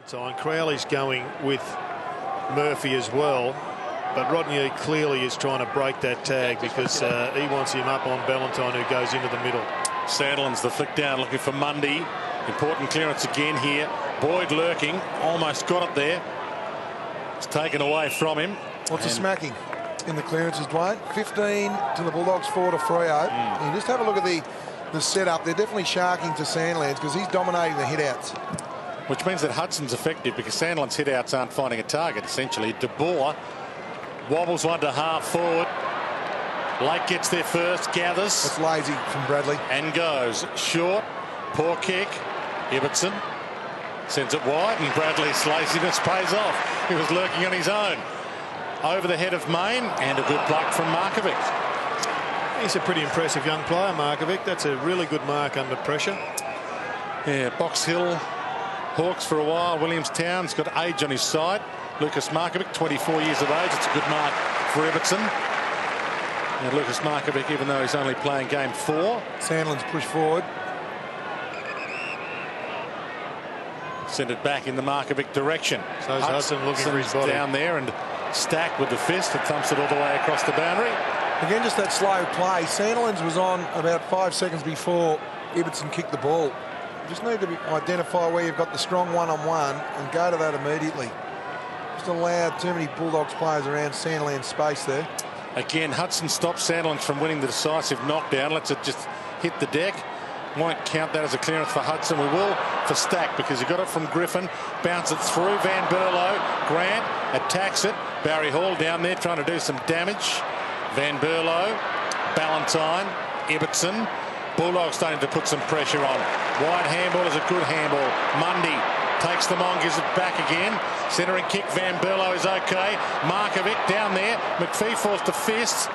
So Crowley's going with Murphy as well, but Rodney clearly is trying to break that tag because he wants him up on Ballantyne, who goes into the middle. Sandlin's the flick down, looking for Mundy. Important clearance again here. Boyd lurking, almost got it there. It's taken away from him. What's a smacking in the clearances, Dwayne? 15 to the Bulldogs, 4 to Freo. You just have a look at the setup. They're definitely sharking to Sandlands because he's dominating the hit-outs. Which means that Hudson's effective because Sandland's hit-outs aren't finding a target, essentially. De Boer wobbles one to half forward. Lake gets there first, gathers. It's lazy from Bradley. And goes short. Poor kick. Ibbotson sends it wide, and Bradley's laziness pays off. He was lurking on his own. Over the head of Main, and a good pluck from Markovic. He's a pretty impressive young player, Markovic. That's a really good mark under pressure. Yeah, Box Hill Hawks for a while. Williamstown's got age on his side. Lucas Markovic, 24 years of age. It's a good mark for Ibbotson. And Lucas Markovic, even though he's only playing game 4. Sandlin's push forward. Send it back in the Markovic direction. So Hudson looking for his body. Down there and stacked with the fist and thumps it all the way across the boundary. Again, just that slow play. Sandlin's was on about 5 seconds before Ibbotson kicked the ball. You just need to identify where you've got the strong one-on-one and go to that immediately. Just allowed too many Bulldogs players around Sandland's space there. Again, Hudson stops Sandland from winning the decisive knockdown. Lets it just hit the deck. Won't count that as a clearance for Hudson. We will for Stack because he got it from Griffin. Bounce it through. Van Berlo. Grant attacks it. Barry Hall down there trying to do some damage. Van Berlo. Ballantyne. Ibbotson. Bulldogs starting to put some pressure on. Wide handball is a good handball. Mundy takes them on, gives it back again. Centering kick. Van Berlo is okay. Markovic down there. McPhee falls to fist.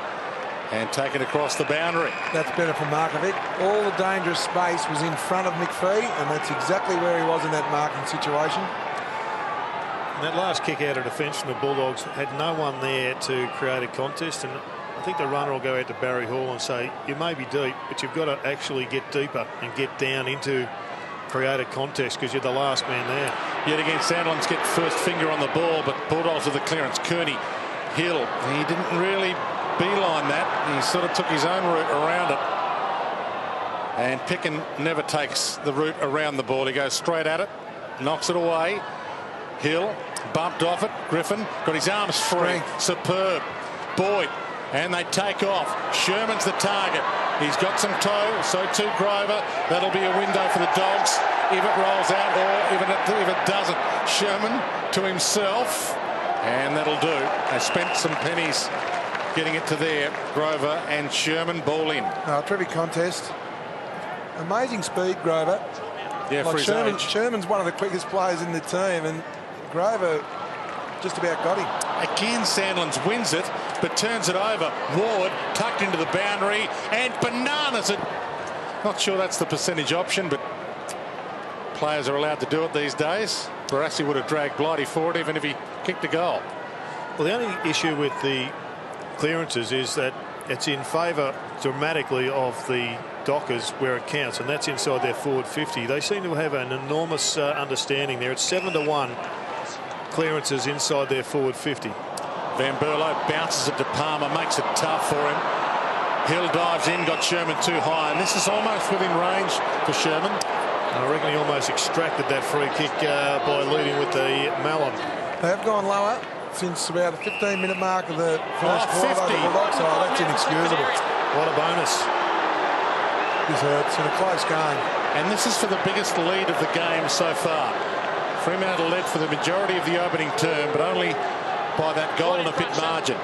And taken across the boundary. That's better for Markovic. All the dangerous space was in front of McPhee, and that's exactly where he was in that marking situation. And that last kick out of defence from the Bulldogs had no one there to create a contest, and I think the runner will go out to Barry Hall and say, you may be deep, but you've got to actually get deeper and get down into create a contest because you're the last man there. Yet again, Sandlands get first finger on the ball, but Bulldogs with the clearance. Kearney, Hill, he didn't really beeline that. He sort of took his own route around it. And Picken never takes the route around the ball. He goes straight at it, knocks it away. Hill bumped off it. Griffin got his arms free. Superb. Boyd, and they take off. Sherman's the target. He's got some toe, so too Grover. That'll be a window for the Dogs if it rolls out, or even if it doesn't. Sherman to himself, and that'll do. They spent some pennies getting it to there. Grover and Sherman ball in. Terrific contest. Amazing speed, Grover. Yeah, for his age. Sherman's one of the quickest players in the team, and Grover just about got him. Again, Sandlands wins it, but turns it over. Ward tucked into the boundary, and bananas it. Not sure that's the percentage option, but players are allowed to do it these days. Barassi would have dragged Blighty forward even if he kicked a goal. Well, the only issue with the clearances is that it's in favour dramatically of the Dockers where it counts, and that's inside their forward 50. They seem to have an enormous understanding there. It's 7-1 clearances inside their forward 50. Van Berlo bounces it to Palmer, makes it tough for him. Hill dives in, got Sherman too high, and this is almost within range for Sherman. I reckon he almost extracted that free kick by leading with the Malon. They have gone lower since about the 15-minute mark of the first quarter. 50. That's inexcusable. What a bonus. This hurts in a close game. And this is for the biggest lead of the game so far. Fremantle led for the majority of the opening term, but only by that goal and a bit margin.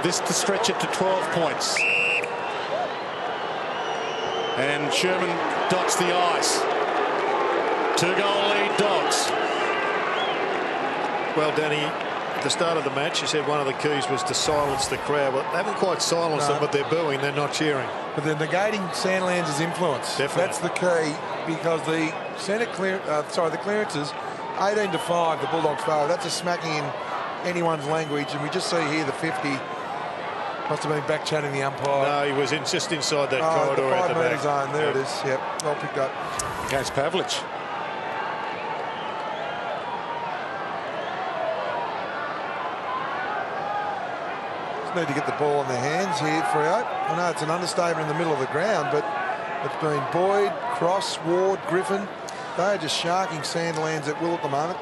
This to stretch it to 12 points. And Sherman dots the ice. 2-goal lead, Dogs. Well, Danny, at the start of the match, you said one of the keys was to silence the crowd. Well, they haven't quite silenced them, but they're booing, they're not cheering. But they're negating Sandlands' influence. Definitely. That's the key, because the the clearances, 18-5, the Bulldogs fail. That's a smacking in anyone's language, and we just see here the 50 must have been back chatting the umpire. No, he was just inside that corridor at the back. Zone. There it is. Yep, well picked up. Against Pavlich. just need to get the ball in their hands here, Freo. I know it's an understatement in the middle of the ground, but it's been Boyd, Cross, Ward, Griffin. They're just sharking Sandilands at will at the moment.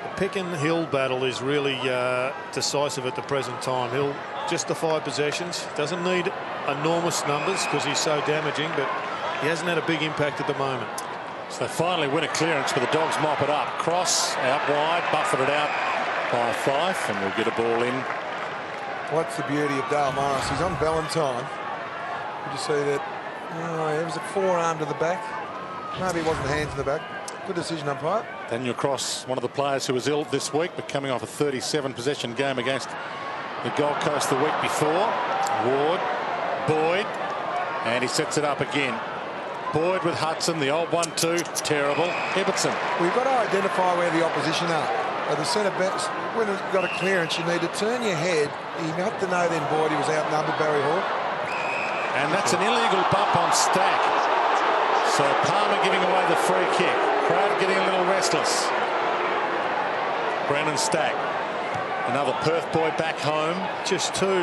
The Pick and Hill battle is really decisive at the present time. Hill justify possessions, doesn't need enormous numbers because he's so damaging, but he hasn't had a big impact at the moment. So they finally win a clearance, but the Dogs mop it up. Cross out wide, buffeted out by Fife, and we'll get a ball in. Well, that's the beauty of Dale Morris. He's on Valentine. Did you see that? Oh, it was a forearm to the back. Maybe it wasn't a hand to the back. Good decision, umpire. Daniel Cross, one of the players who was ill this week, but coming off a 37 possession game against the Gold Coast the week before. Ward, Boyd, and he sets it up again. Boyd with Hudson, the old 1-2, terrible. Ibbotson. We've got to identify where the opposition are. At the centre back, when you've got a clearance, you need to turn your head. You have to know then Boyd, he was outnumbered, Barry Hall. And that's an illegal bump on Stack. So Palmer giving away the free kick. Crowd getting a little restless. Brennan Stack. Another Perth boy back home. Just two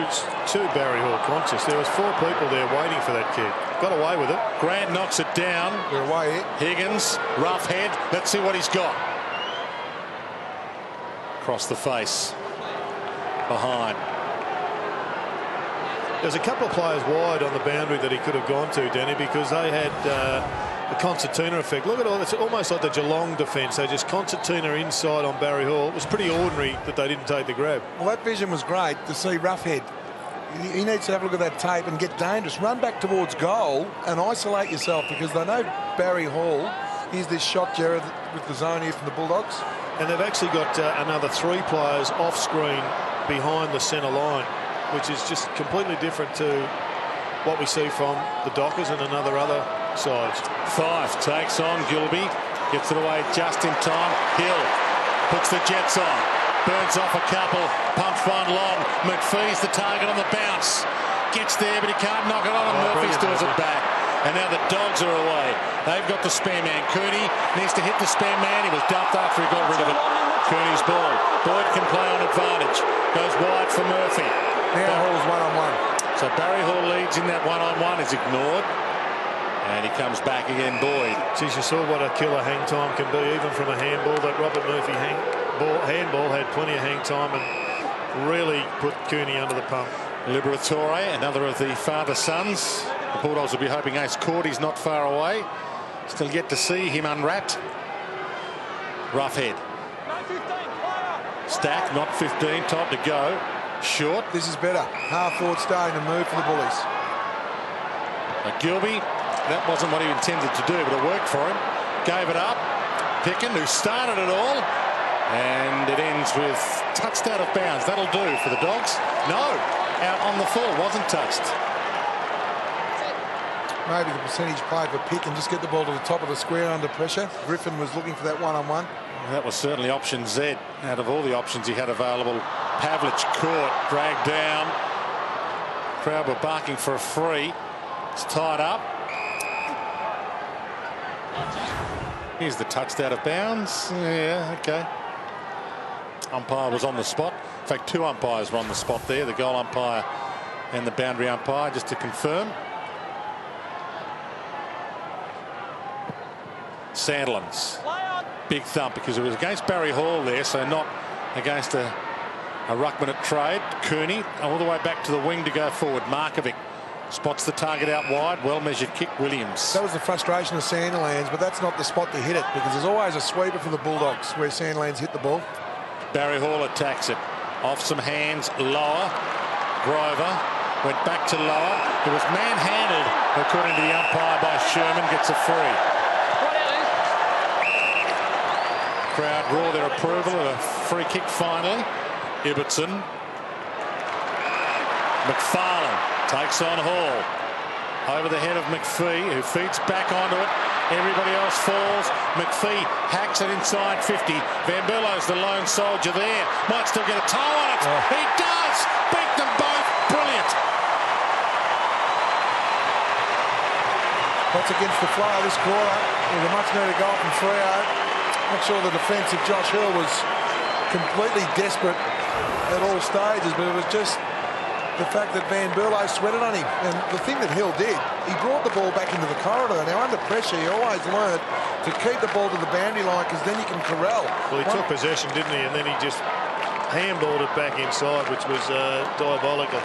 Barry Hall conscious. There was 4 people there waiting for that kick. Got away with it. Grant knocks it down. They're away here. Higgins, rough head. Let's see what he's got. Across the face. Behind. There's a couple of players wide on the boundary that he could have gone to, Danny, because they had the concertina effect. Look at all. It's almost like the Geelong defence. They just concertina inside on Barry Hall. It was pretty ordinary that they didn't take the grab. Well, that vision was great to see Roughhead. He needs to have a look at that tape and get dangerous. Run back towards goal and isolate yourself, because they know Barry Hall. Here's this shot, Jared, with the zone here from the Bulldogs. And they've actually got another 3 players off screen behind the centre line, which is just completely different to what we see from the Dockers and other sides. Fife takes on Gilby, gets it away just in time. Hill puts the Jets on, burns off a couple, pumps one long. McPhee's the target on the bounce, gets there but he can't knock it on, and Murphy steals it back. And now the Dogs are away. They've got the spare man. Cooney needs to hit the spare man. He was dumped after he got rid of it. Cooney's ball. Boyd can play on advantage. Goes wide for Murphy. Now Hall's one-on-one. So Barry Hall leads in that one-on-one, is ignored. And he comes back again, Boyd. Geez, you saw what a killer hang time can be, even from a handball. That Robert Murphy handball had plenty of hang time and really put Cooney under the pump. Liberatore, another of the father-sons. The Bulldogs will be hoping Ace Cordy's not far away. Still yet to see him unwrapped. Roughhead. Stack, not 15, time to go. Short. This is better. Half-forward starting to move for the Bullies. Gilby, that wasn't what he intended to do, but it worked for him. Gave it up. Picken, who started it all. And it ends with touched out of bounds. That'll do for the Dogs. No, out on the full, wasn't touched. Maybe the percentage play for Pick and just get the ball to the top of the square under pressure. Griffin was looking for that one-on-one. That was certainly option Z out of all the options he had available. Pavlich caught, dragged down. Crowd were barking for a free. It's tied up. Here's the touched out of bounds. Yeah, okay. Umpire was on the spot. In fact, 2 umpires were on the spot there, the goal umpire and the boundary umpire, just to confirm. Sandlands. Big thump, because it was against Barry Hall there, so not against a ruckman at trade. Cooney all the way back to the wing to go forward. Markovic spots the target out wide. Well measured kick, Williams. That was the frustration of Sandilands, but that's not the spot to hit it, because there's always a sweeper for the Bulldogs where Sandilands hit the ball. Barry Hall attacks it. Off some hands, lower. Grover went back to lower. It was manhandled, according to the umpire, by Sherman. Gets a free. Crowd roar their approval of a free kick finally. Ibbotson. McFarlane takes on Hall. Over the head of McPhee, who feeds back onto it. Everybody else falls. McPhee hacks it inside 50. Van Berlo's the lone soldier there. Might still get a toe on it. Oh. He does! Beat them both. Brilliant. That's against the flow of this quarter. It was a much needed goal from Freo. Not sure the defence of Josh Hill was completely desperate at all stages, but it was just the fact that Van Berlo sweated on him. And the thing that Hill did, he brought the ball back into the corridor. Now, under pressure, he always learned to keep the ball to the boundary line because then you can corral. Well, he took possession, didn't he? And then he just handballed it back inside, which was diabolical.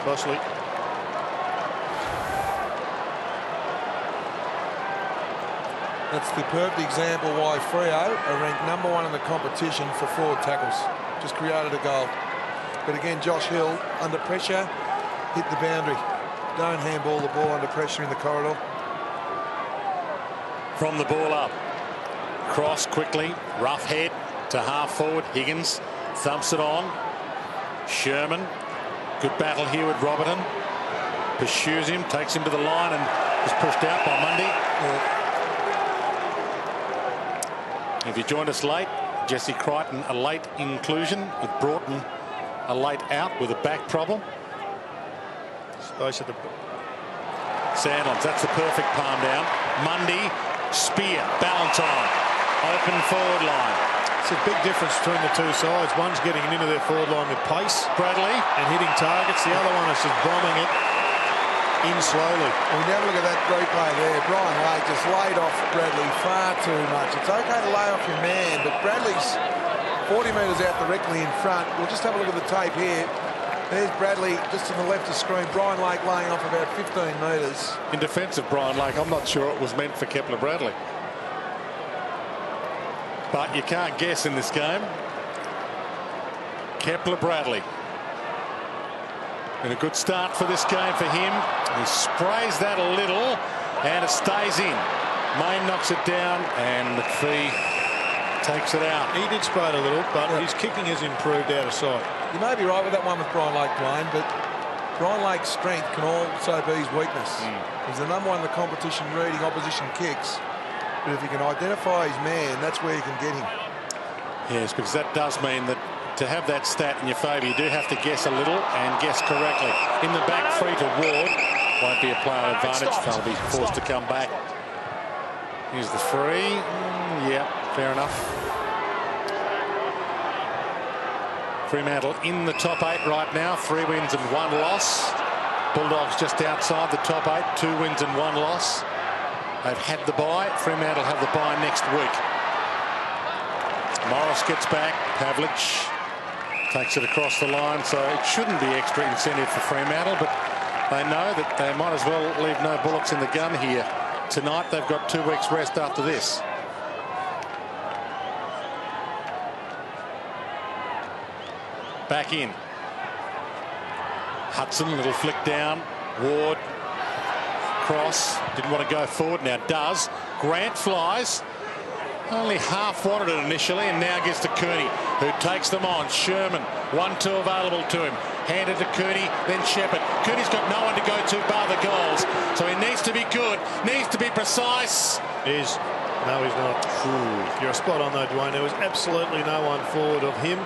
Costly. That's the perfect example why Freo are ranked #1 in the competition for forward tackles. Just created a goal. But again, Josh Hill, under pressure, hit the boundary. Don't handball the ball under pressure in the corridor. From the ball up. Cross quickly. Rough head to half forward. Higgins thumps it on. Sherman. Good battle here with Robertson. Pursues him, takes him to the line and is pushed out by Mundy. Yeah. If you joined us late, Jesse Crichton a late inclusion with Broughton a late out with a back problem. Sandlands, that's the perfect palm down. Mundy, spear, balance on. Open forward line. It's a big difference between the two sides. One's getting into their forward line with pace, Bradley, and hitting targets. The other one is just bombing it in slowly. And we have a look at that great play there. Brian Lake just laid off Bradley far too much. It's okay to lay off your man, but Bradley's 40 metres out directly in front. We'll just have a look at the tape here. There's Bradley just to the left of screen. Brian Lake laying off about 15 metres. in defence of Brian Lake, I'm not sure it was meant for Kepler Bradley. But you can't guess in this game. Kepler Bradley. And a good start for this game for him. He sprays that a little and it stays in. Mayne knocks it down and McPhee takes it out. He did spray it a little, but his kicking has improved out of sight. You may be right with that one with Brian Lake playing, but Brian Lake's strength can also be his weakness. He's the #1 in the competition reading opposition kicks. But if you can identify his man, that's where you can get him. Yes, because that does mean that to have that stat in your favour, you do have to guess a little and guess correctly. In the back, free to Ward. Won't be a player advantage. They'll be forced to come back. Here's the free. Yeah, fair enough. Fremantle in the top 8 right now. 3 wins and 1 loss. Bulldogs just outside the top 8. 2 wins and 1 loss. They've had the bye. Fremantle have the bye next week. Morris gets back. Pavlich takes it across the line, so it shouldn't be extra incentive for Fremantle, but they know that they might as well leave no bullets in the gun here. Tonight they've got 2 weeks rest after this. Back in. Hudson, little flick down. Ward. Cross. Didn't want to go forward, now does. Grant flies. Only half wanted it initially and now gets to Kearney, who takes them on. Sherman, 1-2 available to him. Handed to Kearney, then Shepherd. Kearney's got no one to go to bar the goals, so he needs to be good, needs to be precise. No, he's not. You're spot on though, Dwayne. There was absolutely no one forward of him.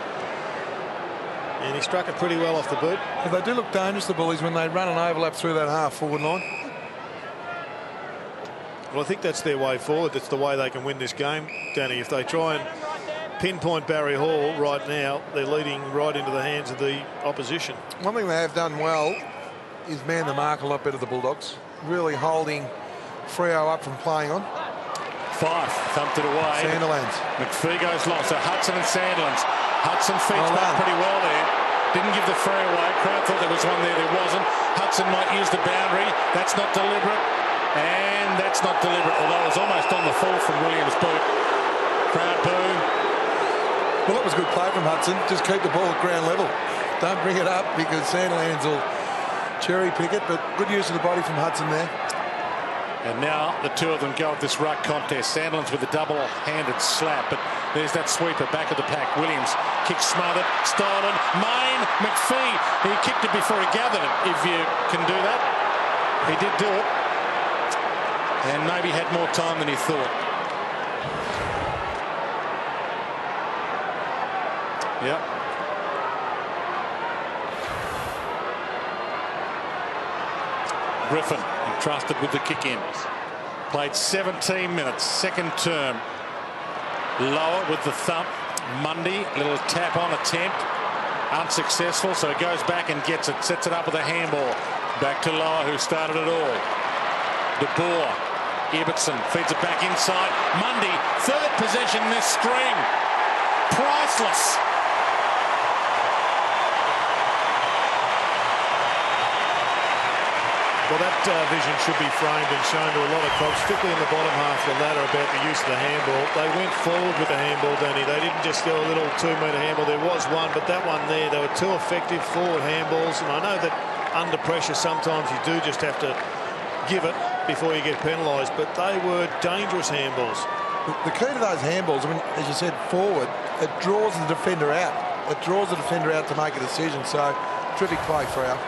And he struck it pretty well off the boot. But they do look dangerous, the Bullies, when they run an overlap through that half forward line. Well, I think that's their way forward. That's the way they can win this game, Danny. If they try and pinpoint Barry Hall right now, they're leading right into the hands of the opposition. One thing they have done well is man the mark a lot better, the Bulldogs. Really holding Freo up from playing on. Fife thumped it away. Sandilands. McPhee goes long, so Hudson and Sandlands. Hudson feeds back pretty well there. Didn't give the free away. Crowd thought there was one there. There wasn't. Hudson might use the boundary. That's not deliberate. And that's not deliberate, although it was almost on the full from Williams' boot. Crowd boo. Well, that was good play from Hudson. Just keep the ball at ground level. Don't bring it up because Sandilands will cherry pick it, but good use of the body from Hudson there. And now the 2 of them go at this ruck contest. Sandlands with a double-handed slap, but there's that sweeper back of the pack. Williams kick smothered, stolen. Mayne, McPhee. He kicked it before he gathered it, if you can do that. He did do it. And maybe had more time than he thought. Yep. Griffin entrusted with the kick in. Played 17 minutes, second term. Lower with the thump. Mundy, little tap on attempt. unsuccessful, so he goes back and gets it, sets it up with a handball. Back to Lower, who started it all. De Boer, Ibbotson feeds it back inside. Mundy, third possession in this string. Priceless. Well, that vision should be framed and shown to a lot of clubs, particularly in the bottom half of the ladder, about the use of the handball. They went forward with the handball, Danny. They didn't just go a little 2-metre handball. There was one, but that one there, they were two effective forward handballs. And I know that under pressure sometimes you do just have to give it before you get penalised, but they were dangerous handballs. The key to those handballs, I mean, as you said, forward, it draws the defender out. It draws the defender out to make a decision. So, terrific play for our.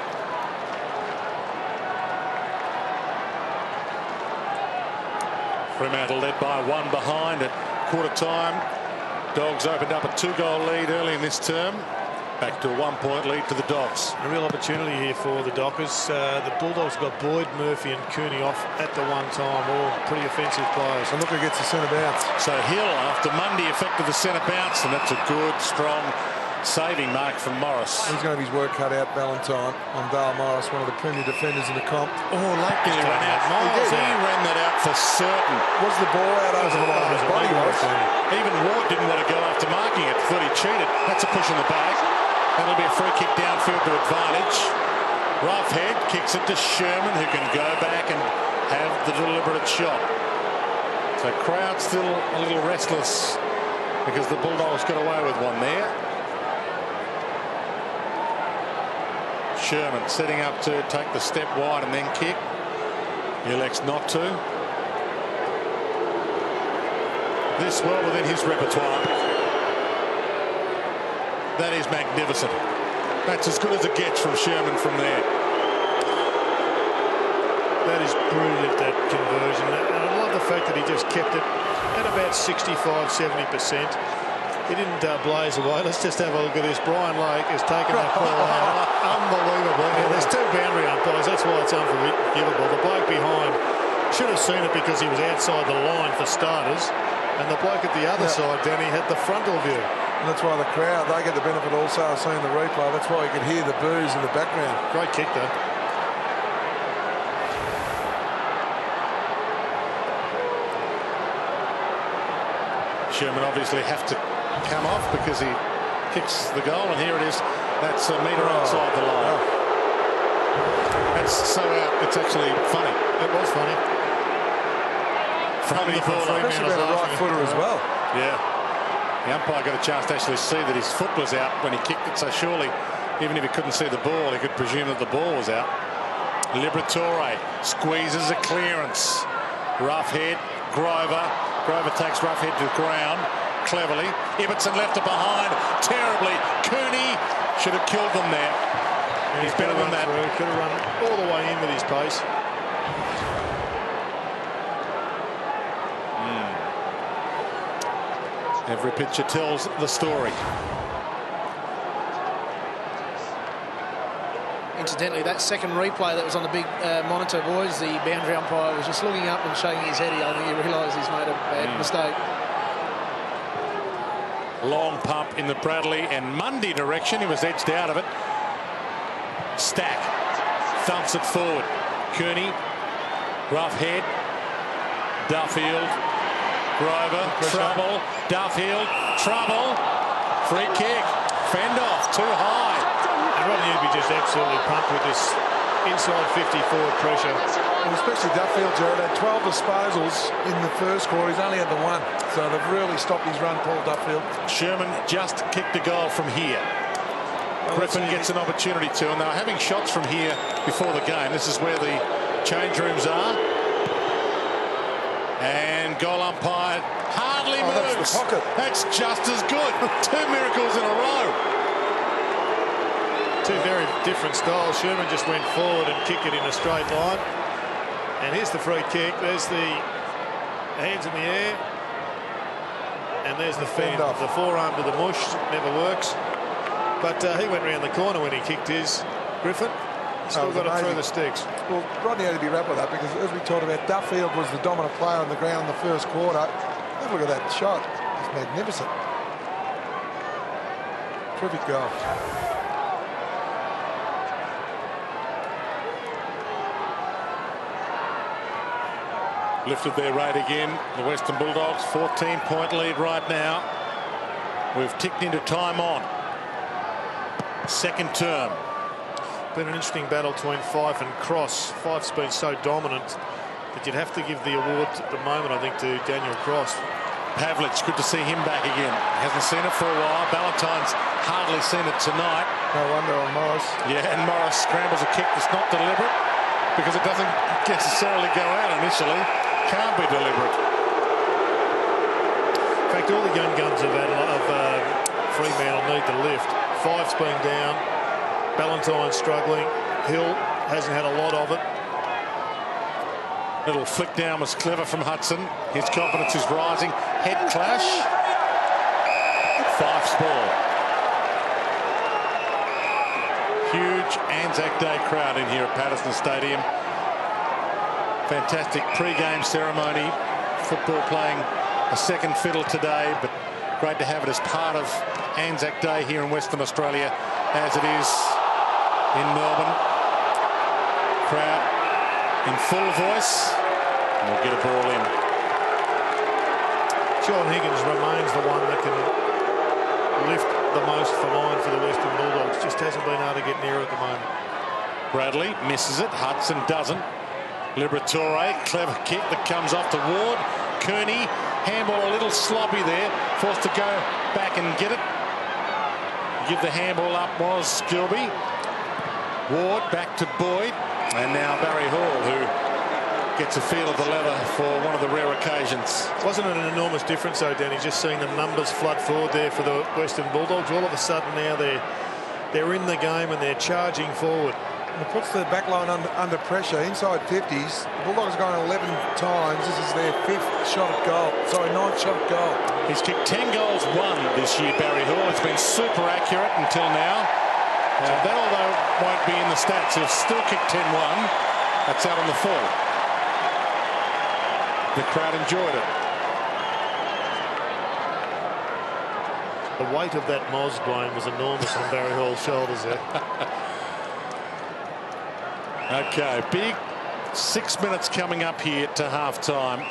Fremantle led by 1 behind at quarter time. Dogs opened up a 2-goal lead early in this term. Back to a 1-point lead to the Dogs. A real opportunity here for the Dockers. The Bulldogs got Boyd, Murphy and Cooney off at the one time. All pretty offensive players. And look who gets the centre bounce. So Hill, after Mundy, effected the centre bounce, and that's a good, strong saving mark from Morris. He's going to have his work cut out, Valentine, on Dale Morris, one of the premier defenders in the comp. Oh, Lakely ran out. Miles, he ran that out for certain. Was the ball out over the line? His body was. Even Ward didn't want to go after marking it. Thought he cheated. That's a push in the back. That'll be a free kick downfield to advantage. Roughhead kicks it to Sherman, who can go back and have the deliberate shot. So crowd still a little restless because the Bulldogs got away with one there. Sherman setting up to take the step wide and then kick. He elects not to. This well within his repertoire. That is magnificent. That's as good as it gets from Sherman from there. That is brilliant, that conversion. And I love the fact that he just kept it at about 65–70%. He didn't blaze away. Let's just have a look at this. Brian Lake has taken that ball out. Unbelievable. Yeah, there's 2 boundary umpires. That's why it's unforgivable. The bloke behind should have seen it because he was outside the line for starters. And the bloke at the other side, Danny, had the frontal view. And that's why the crowd, they get the benefit also of seeing the replay. That's why you could hear the boos in the background. Great kick, though. Sherman obviously have to come off because he kicks the goal, and here it is. That's a metre outside the line. That's so out. It's actually funny. It was funny. Especially about a right footer as well. Yeah. The umpire got a chance to actually see that his foot was out when he kicked it, so surely, even if he couldn't see the ball, he could presume that the ball was out. Liberatore squeezes a clearance. Roughhead, Grover. Grover takes Roughhead to the ground cleverly. Ibbotson left it behind terribly. Cooney should have killed them there. He's better than that. Could have run all the way in with his pace. Every picture tells the story. Incidentally, that second replay that was on the big monitor, boys, the boundary umpire was just looking up and shaking his head. I think he realised he's made a bad mistake. Long pump in the Bradley and Mundy direction. He was edged out of it. Stack thumps it forward. Cooney, Roughhead, Duffield, Grover, trouble, Duffield, trouble, free kick, fend off, too high. And Rodney Newby just absolutely pumped with this inside 50 forward pressure. And especially Duffield, Jared, had 12 disposals in the first quarter. He's only had the 1. So they've really stopped his run, Paul Duffield. Sherman just kicked a goal from here. Griffin gets an opportunity to, and they were having shots from here before the game. This is where the change rooms are. And goal umpire hardly moves. That's the pocket. That's just as good. 2 miracles in a row. 2 very different styles. Sherman just went forward and kicked it in a straight line. And here's the free kick. There's the hands in the air. And there's the fend. The forearm to the mush never works. But he went round the corner when he kicked his. Griffin still got it through the sticks. Well, Rodney had to be wrapped with that because, as we talked about, Duffield was the dominant player on the ground in the first quarter. Have a look at that shot. It's magnificent. Terrific goal. Lifted their rate again. The Western Bulldogs, 14-point lead right now. We've ticked into time on. Second term. Been an interesting battle between Fife and Cross. Fife's been so dominant that you'd have to give the award at the moment, I think, to Daniel Cross. Pavlich, good to see him back again. Hasn't seen it for a while. Ballantyne's hardly seen it tonight. No wonder on Morris. Yeah, and Morris scrambles a kick that's not deliberate because it doesn't necessarily go out initially. Can't be deliberate. In fact, all the young guns of Fremantle need to lift. Fife's been down. Ballantyne's struggling. Hill hasn't had a lot of it. Little flick down was clever from Hudson. His confidence is rising. Head clash. Fife's ball. Huge Anzac Day crowd in here at Patersons Stadium. Fantastic pre-game ceremony. Football playing a second fiddle today, but great to have it as part of Anzac Day here in Western Australia, as it is in Melbourne. Crowd in full voice, and we'll get a ball in. John Higgins remains the one that can lift the most for line for the Western Bulldogs. Just hasn't been able to get near it at the moment. Bradley misses it. Hudson doesn't. Liberatore, clever kick that comes off to Ward. Kearney, handball a little sloppy there. Forced to go back and get it. Give the handball up was Gilby. Ward back to Boyd. And now Barry Hall, who gets a feel of the lever for one of the rare occasions. Wasn't it an enormous difference, though, Danny, just seeing the numbers flood forward there for the Western Bulldogs? All of a sudden now they're in the game and they're charging forward. And it puts the back line under pressure. Inside 50s, the Bulldogs are going 11 times. This is their 5th shot at goal. Sorry, 9th shot at goal. He's kicked 10 goals, 1 this year, Barry Hall. It's been super accurate until now. That, although, won't be in the stats. He'll still kick 10-1. That's out on the full. The crowd enjoyed it. The weight of that Moz blown was enormous on Barry Hall's shoulders there. Okay, big 6 minutes coming up here to half-time.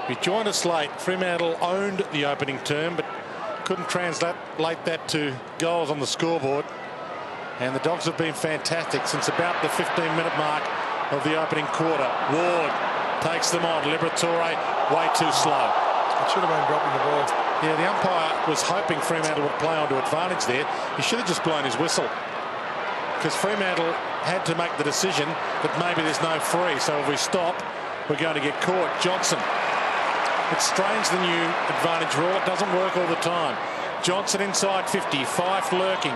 You joined us late. Fremantle owned the opening term, but couldn't translate that to goals on the scoreboard. And the Dogs have been fantastic since about the 15-minute mark of the opening quarter. Ward takes them on. Liberatore way too slow. It should have been dropping the ball. Yeah, the umpire was hoping Fremantle would play onto advantage there. He should have just blown his whistle, because Fremantle had to make the decision that maybe there's no free. So if we stop, we're going to get caught. Johnson. It's strange, the new advantage rule. It doesn't work all the time. Johnson inside 50. Fife lurking.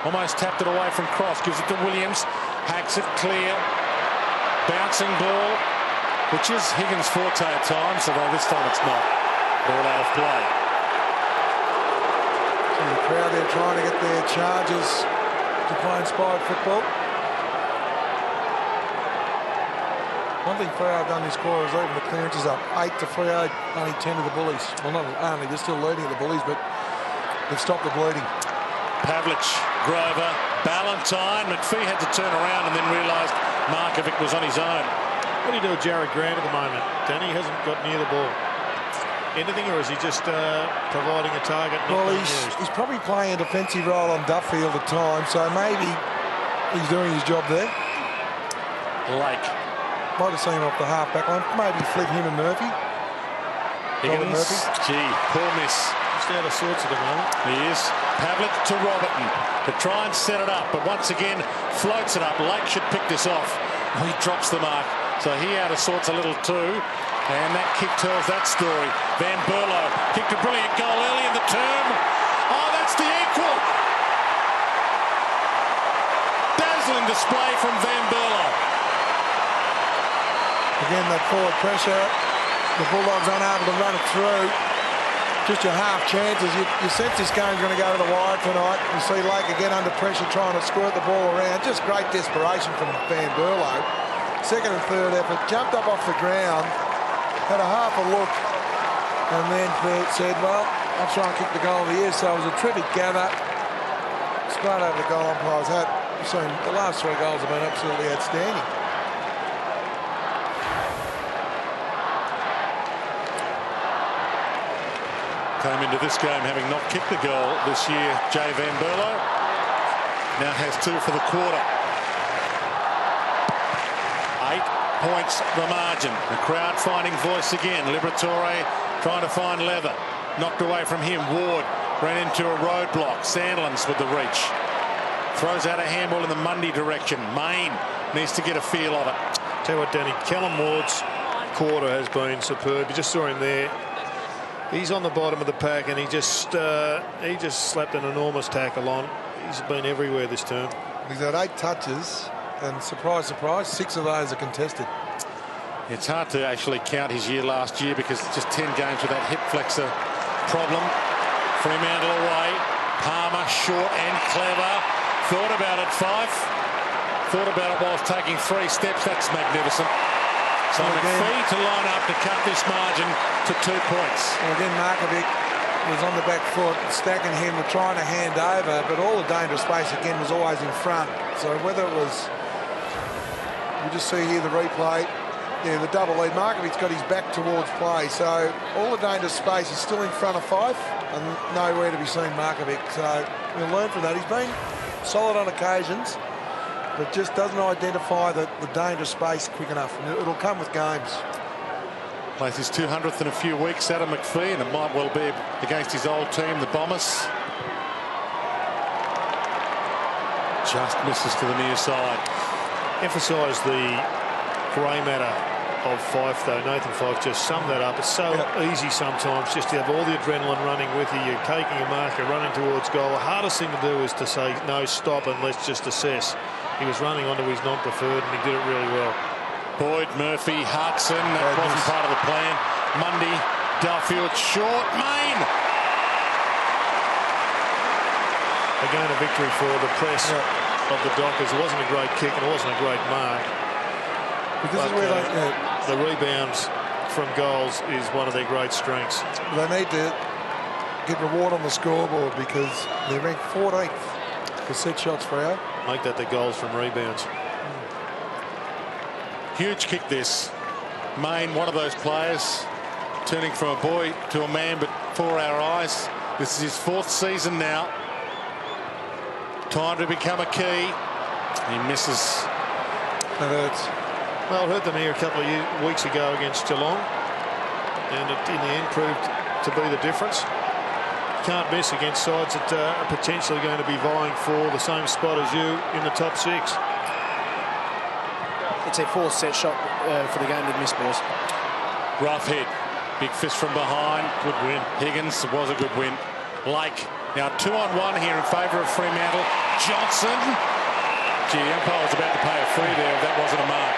Almost tapped it away from Cross. Gives it to Williams. Hacks it clear. Bouncing ball, which is Higgins' forte at times, although this time it's not. Ball out of play. So the crowd there trying to get their charges to play inspired football. One thing Freo have done this quarter is even the clearances up 8 to Freo, only 10 to the Bullies. Well, not only, they're still leading at the Bullies, but they've stopped the bleeding. Pavlich, Grover, Ballantyne. McPhee had to turn around and then realised Markovic was on his own. What do you do with Jared Grant at the moment? Danny hasn't got near the ball. Anything, or is he just providing a target? Well, he's probably playing a defensive role on Duffield at times, so maybe he's doing his job there. Lake. Might have seen him off the half-back line. Maybe flick him and Murphy. Higgins. Murphy. Gee, poor miss. Just out of sorts at the moment. He is. Pavlich to Robertson to try and set it up, but once again floats it up. Lake should pick this off. He drops the mark, so he out of sorts a little too. And that kick tells that story. Van Berlo kicked a brilliant goal early in the term. Oh, that's the equal. Dazzling display from Van Berlo. Again, that forward pressure. The Bulldogs unable to run it through. Just your half chances. You sense this game's going to go to the wire tonight. You see Lake again under pressure trying to squirt the ball around. Just great desperation from Van Berlo. Second and third effort. Jumped up off the ground. Had a half a look. And then said, well, I'll try and kick the goal of the year. So it was a terrific gather. Straight over the goal umpire's hat. So the last 3 goals have been absolutely outstanding. Came into this game having not kicked a goal this year. Jay Van Berlo now has 2 for the quarter. 8 points the margin. The crowd finding voice again. Liberatore trying to find Leather. Knocked away from him. Ward ran into a roadblock. Sandlands with the reach. Throws out a handball in the Mundy direction. Main needs to get a feel of it. Tell you what, Danny, Callum Ward's quarter has been superb. You just saw him there. He's on the bottom of the pack, and he just slapped an enormous tackle on. He's been everywhere this term. He's had 8 touches, and surprise, surprise, 6 of those are contested. It's hard to actually count his year last year because it's just 10 games with that hip flexor problem. Fremantle away. Palmer short and clever. Thought about it, Fife. Thought about it whilst taking 3 steps. That's magnificent. So McPhee to line up to cut this margin to 2 points. Well, again, Markovic was on the back foot. Stack and Hen were trying to hand over, but all the dangerous space again was always in front. So whether it was, you just see here the replay, yeah, the double lead. Markovic's got his back towards play, so all the dangerous space is still in front of Fife and nowhere to be seen Markovic. So we'll learn from that. He's been solid on occasions, but just doesn't identify the dangerous space quick enough. And it'll come with games. Plays his 200th in a few weeks, Adam McPhee, and it might well be against his old team, the Bombers. Just misses to the near side. Emphasise the grey matter of Fife, though. Nathan Fife just summed that up. It's so easy sometimes just to have all the adrenaline running with you. You're taking a marker, running towards goal. The hardest thing to do is to say, no, stop, and let's just assess. He was running onto his non-preferred, and he did it really well. Boyd, Murphy, Hudson, that wasn't part of the plan. Mundy, Duffield, short, Main. Again, a victory for the press of the Dockers. It wasn't a great kick, and it wasn't a great mark. But this is where the rebounds from goals is one of their great strengths. They need to get reward on the scoreboard because they're ranked 14th for set shots for hour. Make that the goals from rebounds. Huge kick this. Main, one of those players turning from a boy to a man, but for our eyes, this is his 4th season now. Time to become a key. He misses. That hurts. Well, I heard them here a couple of weeks ago against Geelong, and it in the end proved to be the difference. Can't miss against sides that are potentially going to be vying for the same spot as you in the top 6. It's a 4th set shot for the game to miss, boys. Rough hit. Big fist from behind. Good win. Higgins was a good win. Lake now 2-on-1 here in favour of Fremantle. Johnson. Gee, the umpire was about to pay a free there if that wasn't a mark.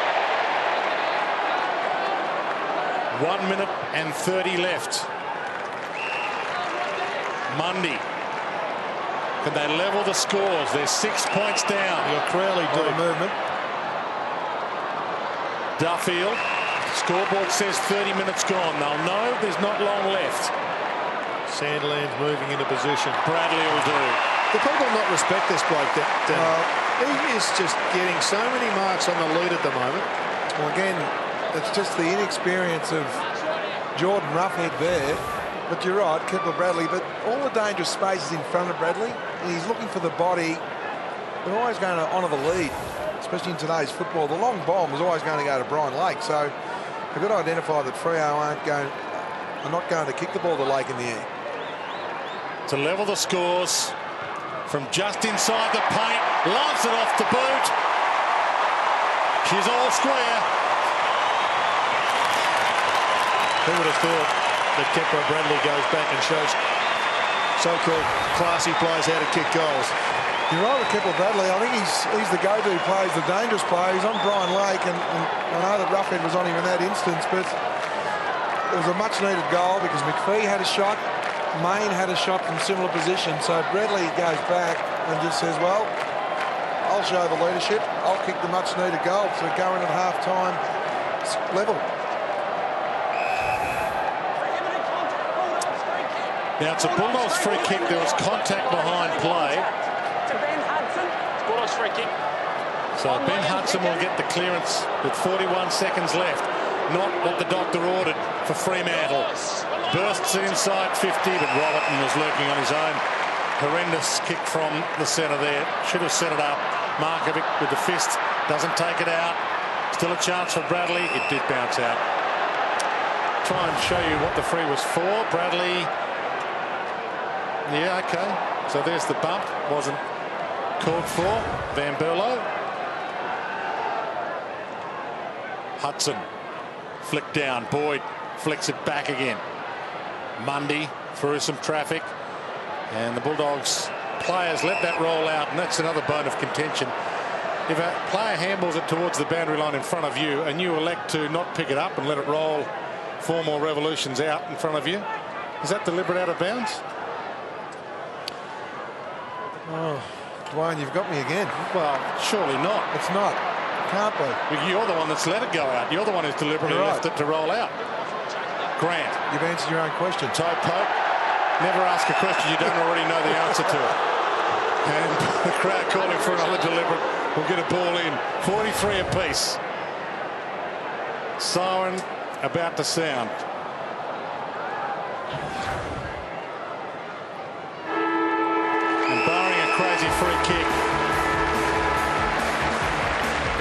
1 minute and 30 left. Mundy. Can they level the scores? They're 6 points down. You're Crowley doing movement. Duffield. Scoreboard says 30 minutes gone. They'll know there's not long left. Sandland's moving into position. Bradley will do. The people not respect this bloke. He is just getting so many marks on the lead at the moment. Well, again, it's just the inexperience of Jordan Roughhead there. But you're right, Kepler Bradley. But all the dangerous space is in front of Bradley. He's looking for the body. They're always going to honour the lead, especially in today's football. The long bomb is always going to go to Brian Lake. So they've got to identify that Freo are not going to kick the ball to Lake in the air. To level the scores from just inside the paint. Loves it off the boot. She's all square. Who would have thought that Kepler Bradley goes back and shows so-called classy players how to kick goals? You're right with Kepler Bradley. I think he's the go-to player, he's the dangerous player. He's on Brian Lake, and I know that Roughhead was on him in that instance, but it was a much-needed goal because McPhee had a shot, Main had a shot from similar position. So Bradley goes back and just says, well, I'll show the leadership. I'll kick the much-needed goal. So going at half-time, level. Now it's a Bulldogs free kick. There was contact behind play. To Ben Hudson. Bulldogs free kick. So Ben Hudson will get the clearance with 41 seconds left. Not what the doctor ordered for Fremantle. bursts it inside 50, but Robertson was lurking on his own. Horrendous kick from the centre there. Should have set it up. Markovic with the fist. Doesn't take it out. Still a chance for Bradley. It did bounce out. Try and show you what the free was for. Bradley. Yeah, OK. So there's the bump. Wasn't called for. Van Berlo. Hudson. Flick down. Boyd flicks it back again. Mundy through some traffic. And the Bulldogs players let that roll out, and that's another bone of contention. If a player handballs it towards the boundary line in front of you and you elect to not pick it up and let it roll 4 more revolutions out in front of you, is that deliberate out of bounds? Oh, Dwayne, you've got me again. Well, surely not. It's not. Can't be. You're the one that's let it go out. You're the one who's deliberately left it to roll out. Grant. You've answered your own question. Toe poke. Never ask a question you don't already know the answer to. And the crowd calling for another deliberate will get a ball in. 43 apiece. Siren about to sound. And barring a crazy free kick,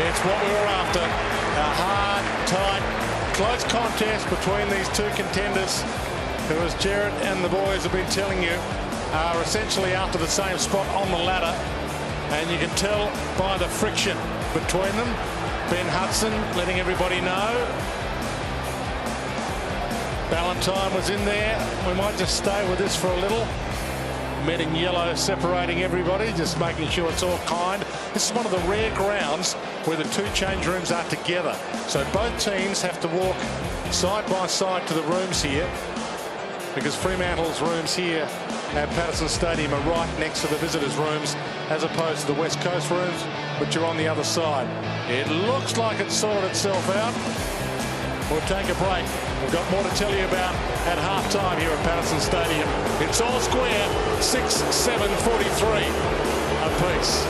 it's what we were after. A hard, tight, close contest between these two contenders, who, as Jared and the boys have been telling you, are essentially after the same spot on the ladder. And you can tell by the friction between them. Ben Hudson letting everybody know. Ballantyne was in there. We might just stay with this for a little. Met in yellow separating everybody, just making sure it's all kind. This is one of the rare grounds where the 2 change rooms are together. So both teams have to walk side by side to the rooms here, because Fremantle's rooms here at Patersons Stadium are right next to the visitors' rooms, as opposed to the West Coast rooms, which are on the other side. It looks like it's sorted itself out. We'll take a break. We've got more to tell you about at half-time here at Patersons Stadium. It's all square, 6-7-43 apiece.